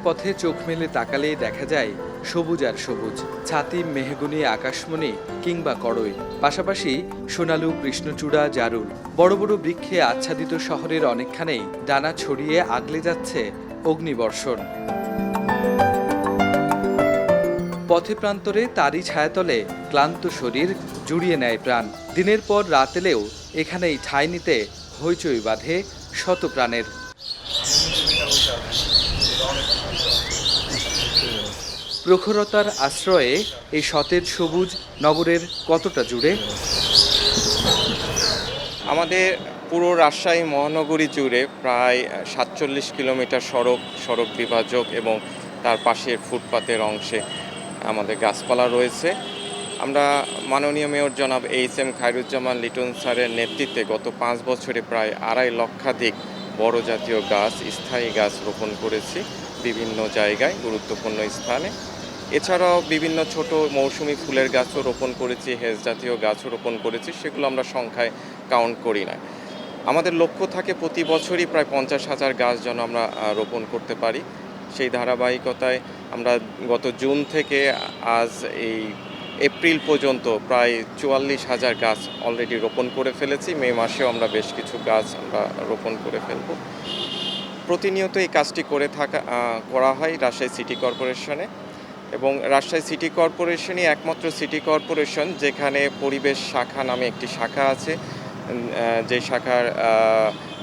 পথে চোখ মেলে তাকালেই দেখা যায় সবুজ আর সবুজ, ছাতি, মেহগুনি, আকাশমণি কিংবা কড়ই, পাশাপাশি সোনালু, কৃষ্ণচূড়া, জারুল। বড় বড় বৃক্ষে আচ্ছাদিত শহরের অনেকখানেই ডানা ছড়িয়ে আগলে যাচ্ছে অগ্নিবর্ষণ। পথে প্রান্তরে তারই ছায়াতলে ক্লান্ত শরীর জুড়িয়ে নেয় প্রাণ। দিনের পর রাত এলেও এখানেই ঠাঁই নিতে হইচই বাঁধে শত প্রাণের। প্রখরতার আশ্রয়ে এই সতেজ সবুজ নগরের কতটা জুড়ে? আমাদের পুরো রাজশাহী মহানগরী জুড়ে প্রায় ৪৭ কিলোমিটার সড়ক বিভাজক এবং তার পাশের ফুটপাতের অংশে আমাদের গাছপালা রয়েছে। আমরা মাননীয় মেয়র জনাব এইচ.এম. খায়রুজ্জামান লিটন স্যারের নেতৃত্বে গত ৫ বছরে প্রায় ২.৫ লক্ষাধিক বড় জাতীয় গাছ, স্থায়ী গাছ রোপণ করেছি বিভিন্ন জায়গায়, গুরুত্বপূর্ণ স্থানে। এছাড়াও বিভিন্ন ছোট মৌসুমি ফুলের গাছও রোপণ করেছি, হেজ জাতীয় গাছও রোপণ করেছি, সেগুলো আমরা সংখ্যায় কাউন্ট করি না। আমাদের লক্ষ্য থাকে প্রতি বছরই প্রায় ৫০,০০০ গাছ যেন আমরা রোপণ করতে পারি। সেই ধারাবাহিকতায় আমরা গত জুন থেকে আজ এই এপ্রিল পর্যন্ত প্রায় ৪৪,০০০ গাছ অলরেডি রোপণ করে ফেলেছি। মে মাসেও আমরা বেশ কিছু গাছ আমরা রোপণ করে ফেলব। প্রতিনিয়ত এই কাজটি করা হয় রাজশাহী সিটি কর্পোরেশনে, এবং রাজশাহী সিটি কর্পোরেশনই একমাত্র সিটি কর্পোরেশন যেখানে পরিবেশ শাখা নামে একটি শাখা আছে, যে শাখার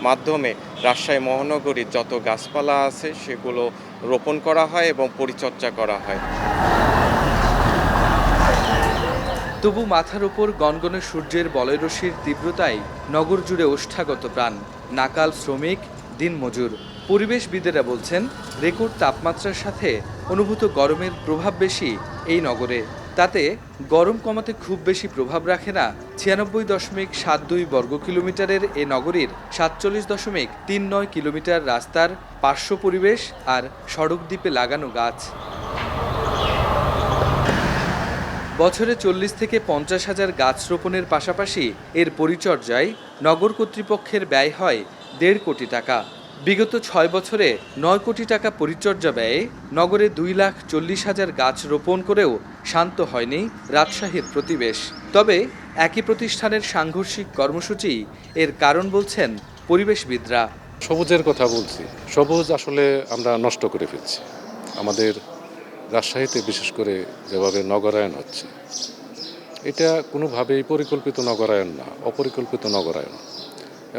মাধ্যমে রাজশাহী মহানগরীর যত গাছপালা আছে সেগুলো রোপণ করা হয় এবং পরিচর্যা করা হয়। তবু মাথার উপর গনগনে সূর্যের বলয়রশ্মির তীব্রতায় নগর জুড়ে ওষ্ঠাগত প্রাণ, নাকাল শ্রমিক, দিনমজুর। পরিবেশবিদেরা বলছেন রেকর্ড তাপমাত্রার সাথে অনুভূত গরমের প্রভাব বেশি এই নগরে। তাতে গরম কমাতে খুব বেশি প্রভাব রাখে না ৯৬.৭২ বর্গ কিলোমিটারের এ নগরীর ৪৭.৩৯ কিলোমিটার রাস্তার পার্শ্ব পরিবেশ আর সড়ক দ্বীপে লাগানো গাছ। বছরে ৪০ থেকে ৫০,০০০ গাছ রোপণের পাশাপাশি এর পরিচর্যায় নগর কর্তৃপক্ষের ব্যয় হয় ১.৫ কোটি টাকা। বিগত ৬ বছরে ৯ কোটি টাকা পরিচর্যা ব্যয়ে নগরে ২,৪০,০০০ গাছ রোপণ করেও শান্ত হয়নি রাজশাহীর প্রতিবেশ। তবে একই প্রতিষ্ঠানের সাংঘর্ষিক কর্মসূচি এর কারণ বলছেন পরিবেশবিদরা। সবুজের কথা বলছি, সবুজ আসলে আমরা নষ্ট করে ফেলছি। আমাদের রাজশাহীতে বিশেষ করে যেভাবে নগরায়ন হচ্ছে, এটা কোনোভাবেই পরিকল্পিত নগরায়ন না, অপরিকল্পিত নগরায়ন।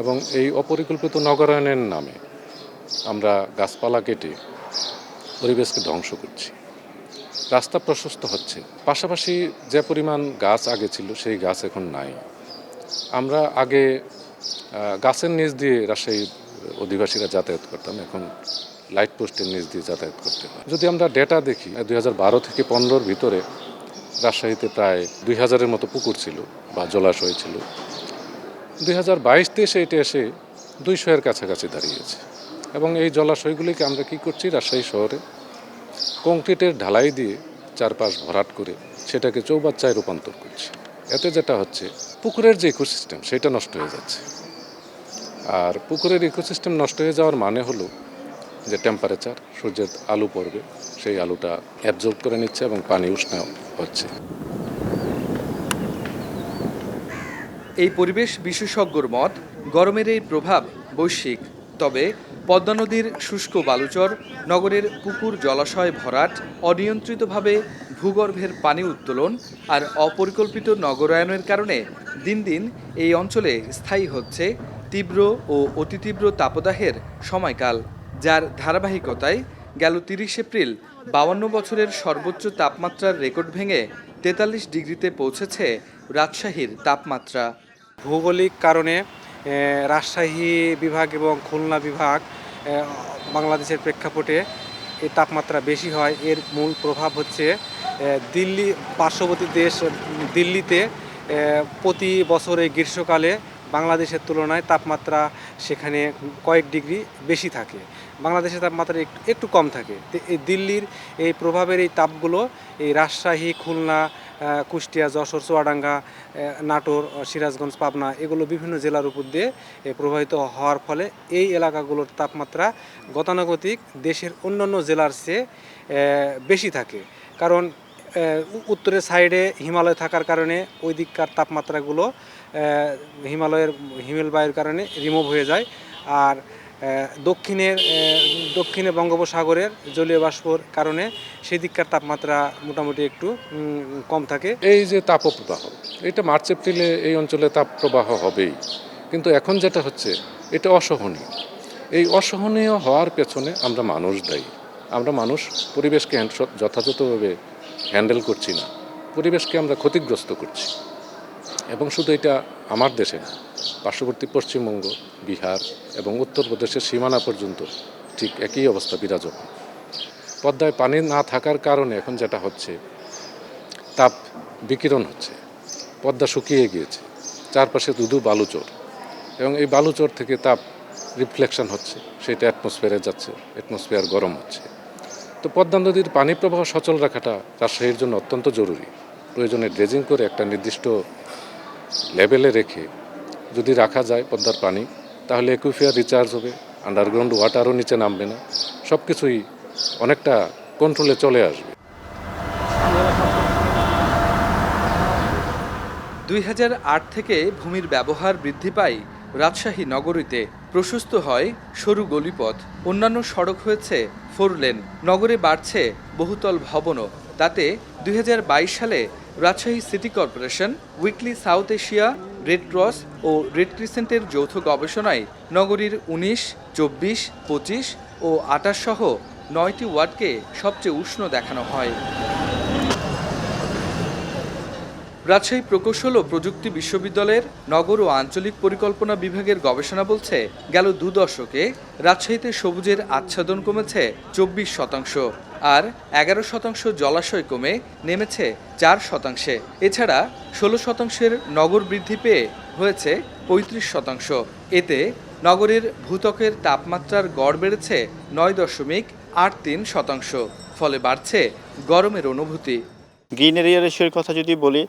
এবং এই অপরিকল্পিত নগরায়নের নামে আমরা গাছপালা কেটে পরিবেশকে ধ্বংস করছি। রাস্তা প্রশস্ত হচ্ছে, পাশাপাশি যে পরিমাণ গাছ আগে ছিল সেই গাছ এখন নাই। আমরা আগে গাছের নিচ দিয়ে রাজশাহীর অধিবাসীরা যাতায়াত করতাম, এখন লাইট পোস্টের নিচ দিয়ে যাতায়াত করতে হয়। যদি আমরা ডেটা দেখি, ২০১২ থেকে ১৫-র ভিতরে রাজশাহীতে প্রায় ২,০০০-এর মতো পুকুর ছিল বা জলাশয় ছিল। ২০২২-তে সেটা এসে ২০০-এর কাছাকাছি দাঁড়িয়েছে। এবং এই জলাশয়গুলিকে আমরা কি করছি, রাজশাহী শহরে কংক্রিটের ঢালাই দিয়ে চারপাশ ভরাট করে সেটাকে চৌবাচ্চায় রূপান্তর করছি। এতে যেটা হচ্ছে, পুকুরের যে ইকোসিস্টেম সেটা নষ্ট হয়ে যাচ্ছে। আর পুকুরের ইকোসিস্টেম নষ্ট হয়ে যাওয়ার মানে হলো যে টেম্পারেচার, সূর্যের আলো পড়বে, সেই আলোটা অ্যাবজর্ব করে নিচ্ছে এবং পানি উষ্ণ হচ্ছে। এই পরিবেশ বিশেষজ্ঞর মত, গরমের এই প্রভাব বৈশ্বিক। তবে পদ্মা নদীর শুষ্ক বালুচর, নগরের পুকুর জলাশয় ভরাট, অনিয়ন্ত্রিতভাবে ভূগর্ভের পানি উত্তোলন আর অপরিকল্পিত নগরায়নের কারণে দিন দিন এই অঞ্চলে স্থায়ী হচ্ছে তীব্র ও অতিতীব্র তাপদাহের সময়কাল, যার ধারাবাহিকতায় গেল ৩০ এপ্রিল ৫২ বছরের সর্বোচ্চ তাপমাত্রার রেকর্ড ভেঙে ৪৩ ডিগ্রিতে পৌঁছেছে রাজশাহীর তাপমাত্রা। ভৌগোলিক কারণে রাজশাহী বিভাগ এবং খুলনা বিভাগ বাংলাদেশের প্রেক্ষাপটে এই তাপমাত্রা বেশি হয়। এর মূল প্রভাব হচ্ছে দিল্লি, পার্শ্ববর্তী দেশ দিল্লিতে প্রতি বছরে গ্রীষ্মকালে বাংলাদেশের তুলনায় তাপমাত্রা সেখানে কয়েক ডিগ্রি বেশি থাকে, বাংলাদেশের তাপমাত্রা একটু কম থাকে। তো এই দিল্লির এই প্রভাবের এই তাপগুলো এই রাজশাহী, খুলনা, কুষ্টিয়া, যশোর, চুয়াডাঙ্গা, নাটোর, সিরাজগঞ্জ, পাবনা এগুলো বিভিন্ন জেলার উপর দিয়ে প্রবাহিত হওয়ার ফলে এই এলাকাগুলোর তাপমাত্রা গতানুগতিক দেশের অন্যান্য জেলার চেয়ে বেশি থাকে। কারণ উত্তরের সাইডে হিমালয় থাকার কারণে ওই দিককার তাপমাত্রাগুলো হিমেল বায়ুর কারণে রিমুভ হয়ে যায়। আর দক্ষিণে বঙ্গোপসাগরের জলীয় বাষ্পর কারণে সেই দিককার তাপমাত্রা মোটামুটি একটু কম থাকে। এই যে তাপপ্রবাহ, এটা মার্চ এপ্রিলে এই অঞ্চলে তাপপ্রবাহ হবেই, কিন্তু এখন যেটা হচ্ছে এটা অসহনীয়। এই অসহনীয় হওয়ার পেছনে আমরা মানুষ দায়ী। আমরা মানুষ পরিবেশকে যথাযথভাবে হ্যান্ডেল করছি না, পরিবেশকে আমরা ক্ষতিগ্রস্ত করছি। এবং শুধু এটা আমার দেশে না, পার্শ্ববর্তী পশ্চিমবঙ্গ, বিহার এবং উত্তরপ্রদেশের সীমানা পর্যন্ত ঠিক একই অবস্থা বিরাজমান। পদ্মায় পানি না থাকার কারণে এখন যেটা হচ্ছে, তাপ বিকিরণ হচ্ছে, পদ্মা শুকিয়ে গিয়েছে, চারপাশে ধুধু বালুচর, এবং এই বালুচর থেকে তাপ রিফ্লেকশন হচ্ছে, সেটা অ্যাটমসফিয়ারে যাচ্ছে, অ্যাটমসফিয়ার গরম হচ্ছে। তো পদ্মা নদীর পানি প্রবাহ সচল রাখাটা রাজশাহীর জন্য অত্যন্ত জরুরি। প্রয়োজনে ড্রেজিং করে একটা নির্দিষ্ট লেভেলে রেখে যদি রাখা যায় পদ্মার পানি, তাহলে অ্যাকুইফায়ার রিচার্জ হবে, আন্ডারগ্রাউন্ড ওয়াটারও নিচে নামবে না, সব কিছুই অনেকটা কন্ট্রোলে চলে আসবে। 2008 থেকে ভূমির ব্যবহার বৃদ্ধি পায় রাজশাহী নগরীতে। প্রশস্ত হয় সরু গলিপথ, অন্যান্য সড়ক হয়েছে 4 লেন, নগরে বাড়ছে বহুতল ভবনও। তাতে 2022 সালে Rajshahi city corporation, weekly south Asia, red cross ও রেড ক্রিসেন্টের যৌথ গবেষণায় নগরীর 19, 24, 25 ও 28 সহ 9টি ওয়ার্ডকে সবচেয়ে উষ্ণ দেখানো হয়। রাজশাহী প্রকৌশল ও প্রযুক্তি বিশ্ববিদ্যালয়ের নগর ও আঞ্চলিক পরিকল্পনা বিভাগের গবেষণা বলছে, গেল 2 দশকে রাজশাহীতে সবুজের আচ্ছাদন কমেছে 24%, আর 11% জলাশয় কমে নেমেছে 4%। এছাড়া 16% নগর বৃদ্ধি পেয়ে হয়েছে 35%। এতে নগরের ভূত্বকের তাপমাত্রার গড় বেড়েছে 9.83%। ফলে বাড়ছে গরমের অনুভূতি। গ্রিন এরিয়া রেশিওর কথা যদি বলি,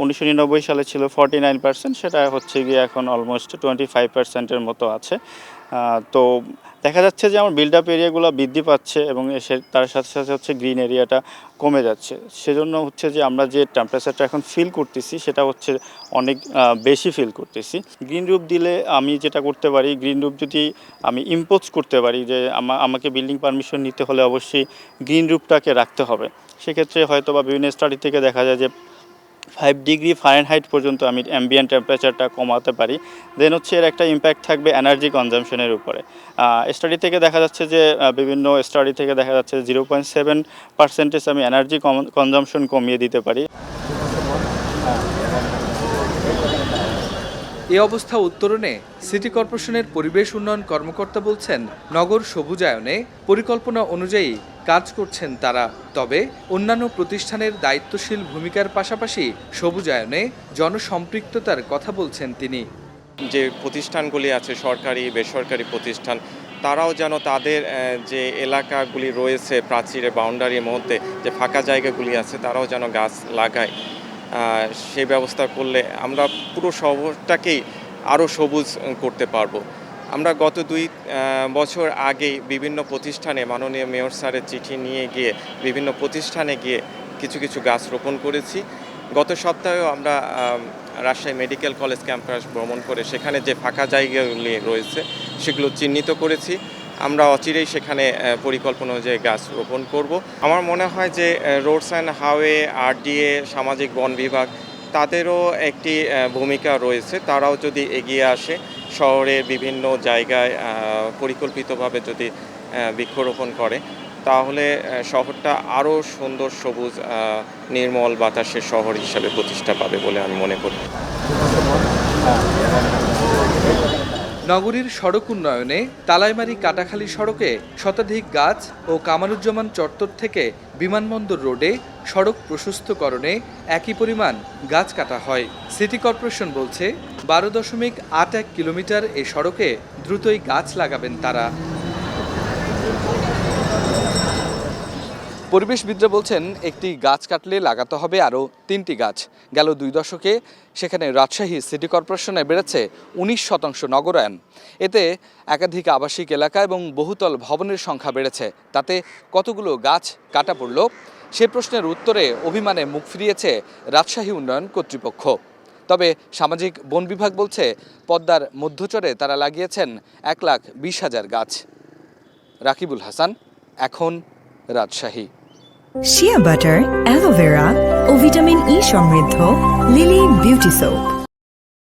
1999 সালে ছিল 49%, সেটা হচ্ছে গিয়ে এখন অলমোস্ট 25%-এর মতো আছে। তো দেখা যাচ্ছে যে আমার বিল্ড আপ এরিয়াগুলো বৃদ্ধি পাচ্ছে এবং তার সাথে সাথে হচ্ছে গ্রিন এরিয়াটা কমে যাচ্ছে। সেজন্য হচ্ছে যে আমরা যে টেম্পারেচারটা এখন ফিল করতেছি সেটা হচ্ছে অনেক বেশি ফিল করতেছি। গ্রিন রুফ দিলে আমি যেটা করতে পারি, গ্রিন রুফ যদি আমি ইম্পোজ করতে পারি, যে আমাকে বিল্ডিং পারমিশন নিতে হলে অবশ্যই গ্রিন রুফটাকে রাখতে হবে। সেক্ষেত্রে হয়তো বা বিভিন্ন স্টাডি থেকে দেখা যায় যে 5 ডিগ্রি ফারেনহাইট পর্যন্ত আমি অ্যাম্বিয়েন্ট টেম্পারেচারটা কমাতে পারি। দেন হচ্ছে এর একটা ইম্প্যাক্ট থাকবে এনার্জি কনজামশনের উপরে। স্টাডি থেকে দেখা যাচ্ছে যে বিভিন্ন স্টাডি থেকে দেখা যাচ্ছে 0.7% আমি এনার্জি কনজামশন কমিয়ে দিতে পারি। এ অবস্থা উত্তরণে সিটি কর্পোরেশনের পরিবেশ উন্নয়ন কর্মকর্তা বলছেন, নগর সবুজায়নে পরিকল্পনা অনুযায়ী কাজ করছেন তারা। তবে অন্যান্য প্রতিষ্ঠানের দায়িত্বশীল ভূমিকার পাশাপাশি সবুজায়নে জনসম্পৃক্ততার কথা বলছেন তিনি। যে প্রতিষ্ঠানগুলি আছে, সরকারি বেসরকারি প্রতিষ্ঠান, তারাও যেন তাদের যে এলাকাগুলি রয়েছে প্রাচীরের বাউন্ডারির মধ্যে যে ফাঁকা জায়গাগুলি আছে, তারাও যেন গাছ লাগায়। সেই ব্যবস্থা করলে আমরা পুরো শহরটাকেই আরও সবুজ করতে পারবো। আমরা গত 2 বছর আগেই বিভিন্ন প্রতিষ্ঠানে মাননীয় মেয়র স্যারের চিঠি নিয়ে গিয়ে বিভিন্ন প্রতিষ্ঠানে গিয়ে কিছু গাছ রোপণ করেছি। গত সপ্তাহেও আমরা রাজশাহী মেডিকেল কলেজ ক্যাম্পাস ভ্রমণ করে সেখানে যে ফাঁকা জায়গাগুলি রয়েছে সেগুলো চিহ্নিত করেছি। আমরা অচিরেই সেখানে পরিকল্পনা অনুযায়ী গাছ রোপণ করব। আমার মনে হয় যে রোডস অ্যান্ড হাইওয়ে, আরডিএ, সামাজিক বন বিভাগ, তাদেরও একটি ভূমিকা রয়েছে। তারাও যদি এগিয়ে আসে, শহরের বিভিন্ন জায়গায় পরিকল্পিতভাবে যদি বৃক্ষরোপণ করে, তাহলে শহরটা আরও সুন্দর, সবুজ, নির্মল বাতাসের শহর হিসাবে প্রতিষ্ঠা পাবে বলে আমি মনে করি। নগরীর সড়ক উন্নয়নে তালাইমারি কাটাখালী সড়কে শতাধিক গাছ ও কামারুজ্জামান চত্বর থেকে বিমানবন্দর রোডে সড়ক প্রশস্তকরণে একই পরিমাণ গাছ কাটা হয়। সিটি কর্পোরেশন বলছে 12.81 কিলোমিটার এই সড়কে দ্রুতই গাছ লাগাবেন তারা। পরিবেশবিদরা বলছেন একটি গাছ কাটলে লাগাতে হবে আরও 3টি গাছ। গেল 2 দশকে সেখানে রাজশাহী সিটি কর্পোরেশনে বেড়েছে 19% নগরায়ন। এতে একাধিক আবাসিক এলাকা এবং বহুতল ভবনের সংখ্যা বেড়েছে। তাতে কতগুলো গাছ কাটা পড়ল সে প্রশ্নের উত্তরে অভিমানে মুখ ফিরিয়েছে রাজশাহী উন্নয়ন কর্তৃপক্ষ। তবে সামাজিক বন বিভাগ বলছে পদ্মার মধ্যচরে তারা লাগিয়েছেন 1,20,000 গাছ। রাকিবুল হাসান, এখন রাজশাহী। শিয়া বাটার, অ্যালোভেরা ও ভিটামিন ই সমৃদ্ধ লিলি বিউটি সোপ।